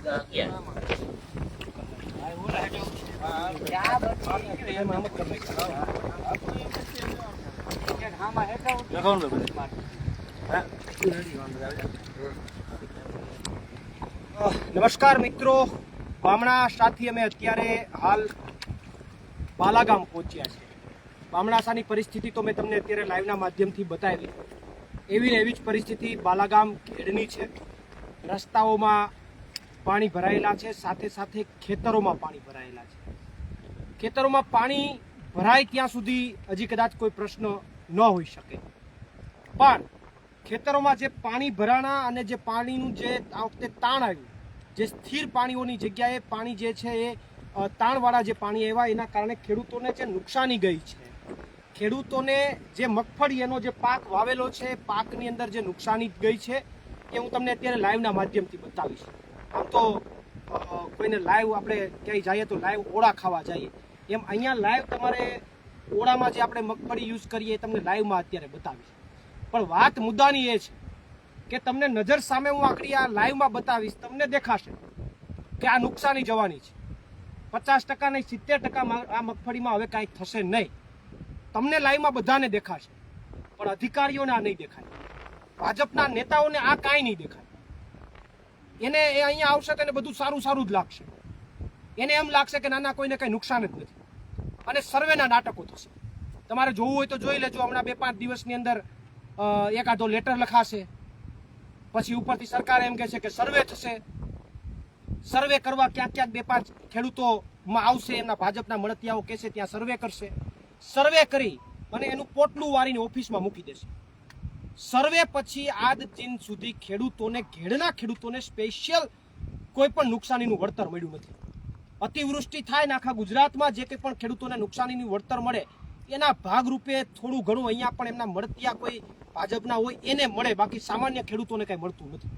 નમસ્કાર મિત્રો, બામણા સાથી અમે અત્યારે હાલ બાલાગામ પહોંચ્યા છે. બામણાસાની પરિસ્થિતિ તો મેં તમને અત્યારે લાઈવના માધ્યમથી બતાવી. એવી ને એવી જ પરિસ્થિતિ બાલાગામ ખેડની છે. રસ્તાઓમાં પાણી ભરાયેલા છે, સાથે સાથે ખેતરોમાં પાણી ભરાયેલા છે. ખેતરોમાં પાણી ભરાય ત્યાં સુધી હજી કદાચ કોઈ પ્રશ્ન ન હોઈ શકે, પણ ખેતરોમાં જે પાણી ભરાણા અને જે પાણીનું જે આ વખતે તાણ આવ્યું, જે સ્થિર પાણીઓની જગ્યાએ પાણી જે છે એ તાણવાળા જે પાણી આવ્યા, એના કારણે ખેડૂતોને જે નુકસાની ગઈ છે, ખેડૂતોને જે મગફળી એનો જે પાક વાવેલો છે, પાકની અંદર જે નુકસાની ગઈ છે, એ હું તમને અત્યારે લાઈવના માધ્યમથી બતાવીશ. આમ તો કોઈને લાઈવ આપણે ક્યાંય જઈએ તો લાઈવ ઓળા ખાવા જઈએ, એમ અહીંયા લાઈવ તમારે ઓળામાં જે આપણે મગફળી યુઝ કરીએ એ તમને લાઈવમાં અત્યારે બતાવીશ. પણ વાત મુદ્દાની એ છે કે તમને નજર સામે હું આખરી આ લાઈવમાં બતાવીશ, તમને દેખાશે કે આ નુકસાની જવાની છે. 50% નહીં 70% આ મગફળીમાં હવે કાંઈ થશે નહીં. તમને લાઈવમાં બધાને દેખાશે, પણ અધિકારીઓને આ નહીં દેખાય, ભાજપના નેતાઓને આ કાંઈ નહીં દેખાય. એને એ અહીંયા આવશે તો એને બધું સારું સારું જ લાગશે. એને એમ લાગશે કે નાના કોઈને કંઈ નુકસાન જ નથી, અને સર્વેના નાટકો થશે. તમારે જોવું હોય તો જોઈ લેજો. હમણાં 2-5 દિવસની અંદર એકાદો લેટર લખાશે, પછી ઉપરથી સરકાર એમ કહે છે કે સર્વે થશે. સર્વે કરવા ક્યાંક 2-5 ખેડૂતોમાં આવશે, એમના ભાજપના મળતિયાઓ કહેશે ત્યાં સર્વે કરશે. સર્વે કરી અને એનું પોટલું વાળીને ઓફિસમાં મૂકી દેશે. સર્વે પછી આજ દિન સુધી ખેડૂતોને, ઘેડના ખેડૂતોને સ્પેશિયલ કોઈ પણ નુકસાનીનું વળતર મળ્યું નથી. અતિવૃષ્ટિ થાય ને આખા ગુજરાતમાં જે કંઈ પણ ખેડૂતોને નુકસાનીનું વળતર મળે, એના ભાગરૂપે થોડું ઘણું અહીંયા પણ એમના મળતિયા કોઈ ભાજપના હોય એને મળે, બાકી સામાન્ય ખેડૂતોને કંઈ મળતું નથી.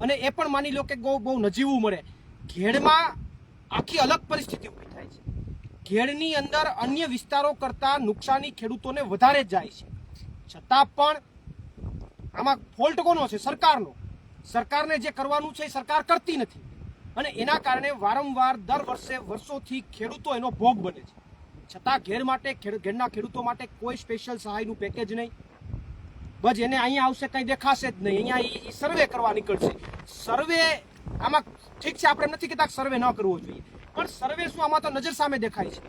અને એ પણ માની લો કે બહુ નજીવું મળે. ઘેડમાં આખી અલગ પરિસ્થિતિ ઊભી થાય છે. ઘેડની અંદર અન્ય વિસ્તારો કરતાં નુકસાની ખેડૂતોને વધારે જ જાય છે. છતાં પણ આમાં ફોલ્ટ કોનો છે? સરકારનો. સરકારને જે કરવાનું છે એ સરકાર કરતી નથી, અને એના કારણે વારંવાર દર વર્ષે વર્ષોથી ખેડૂતો એનો ભોગ બને છે. છતાં ઘેરના ખેડૂતો માટે કોઈ સ્પેશિયલ સહાયનું પેકેજ નહીં. બસ એને અહીંયા આવશે કંઈ દેખાશે જ નહીં. અહીંયા સર્વે કરવા નીકળશે. સર્વે આમાં ઠીક છે, આપણે નથી કહેતા સર્વે ન કરવો જોઈએ, પણ સર્વે શું, આમાં તો નજર સામે દેખાય છે.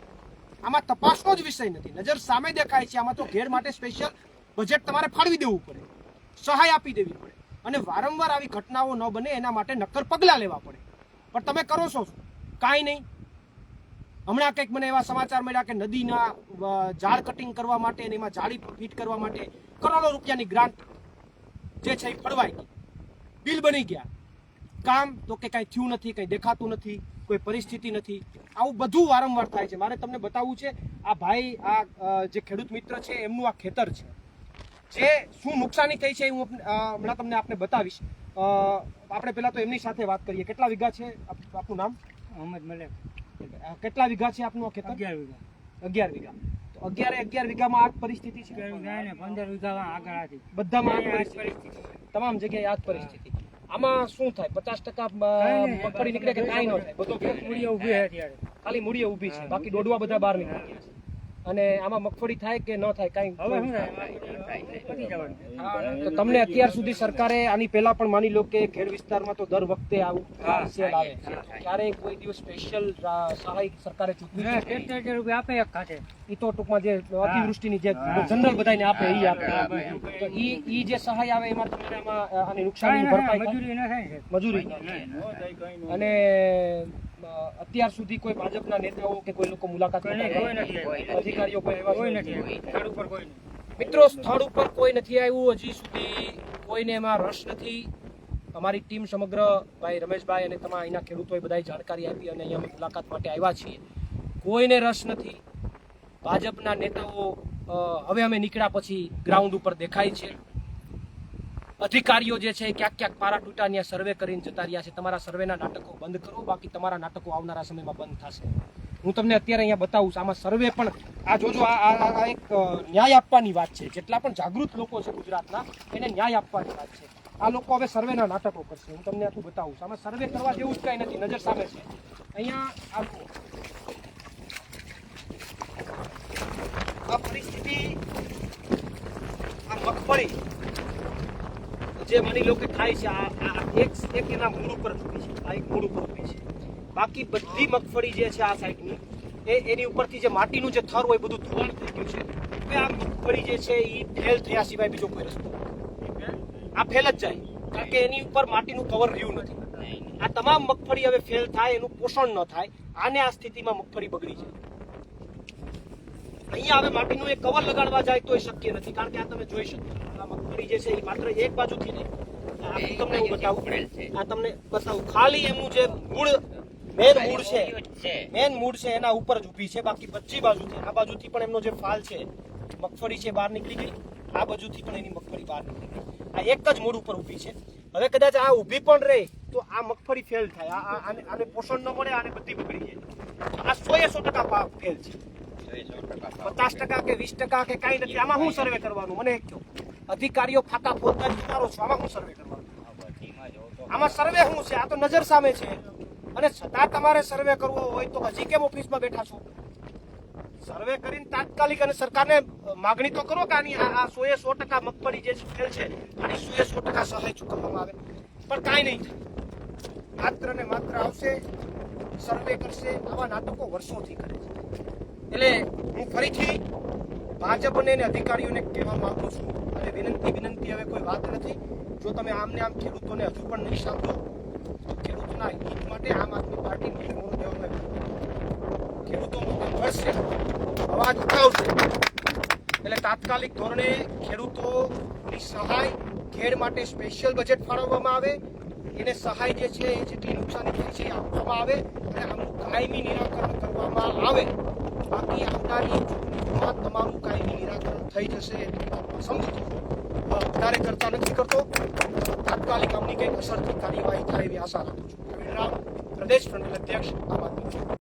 આમાં તપાસનો જ વિષય નથી, નજર સામે દેખાય છે. આમાં તો ઘેર માટે સ્પેશિયલ બજેટ તમારે ફાળવી દેવું પડે, સહાય આપી દેવી પડે, અને વારંવાર આવી ઘટનાઓ ન બને એના માટે નક્કર પગલાં લેવા પડે. પણ તમે કરો છો કાંઈ નહીં. હમણાં કંઈક મને એવા સમાચાર મળ્યા કે નદીના ઝાડ કટિંગ કરવા માટે અને એમાં જાળી ફિટ કરવા માટે કરોડો રૂપિયાની ગ્રાન્ટ જે છે એ ફળવાઈ ગઈ, બિલ બની ગયા. કામ તો કે કાંઈ થયું નથી, કંઈ દેખાતું નથી, કોઈ પરિસ્થિતિ નથી. આવું બધું વારંવાર થાય છે. મારે તમને બતાવવું છે, આ ભાઈ, આ જે ખેડૂત મિત્ર છે એમનું આ ખેતર છે, જે શું નુકસાની થઈ છે હું હમણાં તમને આપને બતાવીશ. આપણે પહેલાં તો એમની સાથે વાત કરીએ. કેટલા વીઘા છે આપનું નામ? મોહમ્મદ મલેક. કેટલા વીઘા છે આપનું ખેતર? 11 વીઘા. તો 11 વીઘામાં આ જ પરિસ્થિતિ છે? 15 વીઘા આગળ હતી, બધામાં આ પરિસ્થિતિ, તમામ જગ્યાએ આ જ પરિસ્થિતિ. આમાં શું થાય? 50% મગફળી નીકળે કે કાંઈ ન થાય? બધો મૂડીએ ઊભી છે અત્યારે, ખાલી મૂડીએ ઊભી છે, બાકી દોડવા બધા બહાર નીકળી ગયા છે. અને આમાં મગફળી થાય કે ન થાય કાંઈ? તો તમને અત્યાર સુધી સરકારે આની પહેલા પણ માની લો કે ખેડ વિસ્તારમાં તો દર વખતે આવું સેલ આવે છે, ક્યારેય કોઈ દિવસ સ્પેશિયલ સહાય સરકારે ચૂકવી ₹70 આપે એક ખાતે? એ તો ટૂંકમાં જે અતિવૃષ્ટિની જે જનરલ બધાને આપે એ આપે. તો ઈ જે સહાય આવે એમાં તમારે આની નુકસાનીની ભરપાઈ મજૂરી ન થાય, મજૂરી. અને અત્યાર સુધી કોઈ ભાજપના નેતાઓ કે કોઈ લોકો મુલાકાત અધિકારીઓ કોઈ નથી? મિત્રો, સ્થળ ઉપર કોઈ નથી આવ્યું હજી સુધી, કોઈને એમાં રસ નથી. અમારી ટીમ સમગ્ર ભાઈ રમેશભાઈ અને તમારા અહીંના ખેડૂતોએ બધાએ જાણકારી આપી અને અહીંયા અમે મુલાકાત માટે આવ્યા છીએ. કોઈને રસ નથી. ભાજપના નેતાઓ હવે અમે નીકળ્યા પછી ગ્રાઉન્ડ ઉપર દેખાય છે. અધિકારીઓ જે છે ક્યાંક ક્યાંક પારા તૂટાનિયા સર્વે કરીને જતા રહ્યા છે. તમારા સર્વેના નાટકો બંધ કરો, બાકી તમારા નાટકો આવનારા સમયમાં બંધ થશે. હું તમને અત્યારે અહીંયા બતાવું છું. આમાં સર્વે પણ આ જોજો, આ એક ન્યાય આપવાની વાત છે. જેટલા પણ જાગૃત લોકો છે ગુજરાતના, એને ન્યાય આપવાની વાત છે. આ લોકો હવે સર્વેના નાટકો કરશે. હું તમને આખું બતાવું છું. આમાં સર્વે કરવા જેવું જ કાંઈ નથી, નજર સામે છે. અહીંયા આ પરિસ્થિતિ, આ મગફળી જે માની લો કે થાય છે, આ એક એના મૂળ ઉપર જ ઊભી છે. આ એક મૂળ ઉપર ઊભી છે. બાકી બધી મગફળી જે છે આ સાઈડની એની ઉપરથી જે માટીનું જે થર હોય બધું ધોવાણ થઈ ગયું છે. હવે આ મગફળી જે છે એ ફેલ થયા સિવાય બીજો કોઈ રસ્તો, આ ફેલ જ જાય, કારણ કે એની ઉપર માટીનું કવર રહ્યું નથી. આ તમામ મગફળી હવે ફેલ થાય, એનું પોષણ ન થાય, આને આ સ્થિતિમાં મગફળી બગડી જાય. અહીંયા હવે માટીનું એક કવર લગાડવા જાય તો એ શક્ય નથી, કારણ કે આ તમે જોઈ શકો આ મગફળી જે છે એ માત્ર એક બાજુથી નહીં, આ તમને હું બતાવું, આ તમને બતાવું, ખાલી એમનું જે મેન મૂળ છે એના ઉપર જ ઊભી છે. બાકી બધી બાજુથી, આ બાજુથી પણ એમનો જે ફાલ છે, મગફળી છે બહાર નીકળી ગઈ, આ બાજુથી પણ એની મગફળી બહાર નીકળી ગઈ. આ એક જ મૂળ ઉપર ઊભી છે. હવે કદાચ આ ઊભી પણ રહે તો આ મગફળી ફેલ થાય, આને પોષણ ન મળે, આને બધી બગડી જાય. આ 100% પાક ફેલ છે. 50% કે 20% કે કાંઈ નથી. આમાં શું સર્વે કરવાનું મને એક કહો. અધિકારીઓ ફાકા ફોજદારી ઉતારો છો, આમાં શું સર્વે કરવાનું? આમાં સર્વે શું છે? આ તો નજર સામે છે. અને છતાં તમારે સર્વે કરવો હોય તો હજી કેમ ઓફિસમાં બેઠા છો? સર્વે કરીને તાત્કાલિક અને સરકારને માગણી તો કરો કે આની આ 100% મગફળી જે ફેલ છે આની 100% સહાય ચૂકવવામાં આવે. પણ કાંઈ નહીં થાય. માત્ર ને માત્ર આવશે, સર્વે કરશે. આવા નાટકો વર્ષોથી કરે છે. એટલે હું ફરીથી ભાજપને અને અધિકારીઓને કહેવા માંગુ છું, અને વિનંતી હવે કોઈ વાત નથી. જો તમે આમને આમ ખેડૂતોને હજુ પણ નહીં સાંભળો તો ખેડૂતોના હિત માટે આમ આદમી પાર્ટી મોરચો દેવામાં આવ્યો. ખેડૂતો માટે લડશે, અવાજ ઉઠાવશે. એટલે તાત્કાલિક ધોરણે ખેડૂતોની સહાય, ખેડ માટે સ્પેશિયલ બજેટ ફાળવવામાં આવે. એને સહાય જે છે એ જેટલી નુકસાની થઈ છે એ આપવામાં આવે અને આનું કાયમી નિરાકરણ કરવામાં આવે. બાકી આવનારી ચૂંટણીમાં તમારું કાયમી નિરાકરણ થઈ જશે એટલી સમજુ. વધારે ચર્ચા નથી કરતો. તાત્કાલિક આમની કંઈક અસરથી કાર્યવાહી થાય એવી આશા રાખું છું. પ્રદેશ ફ્રન્ટ અધ્યક્ષ આમ આદમી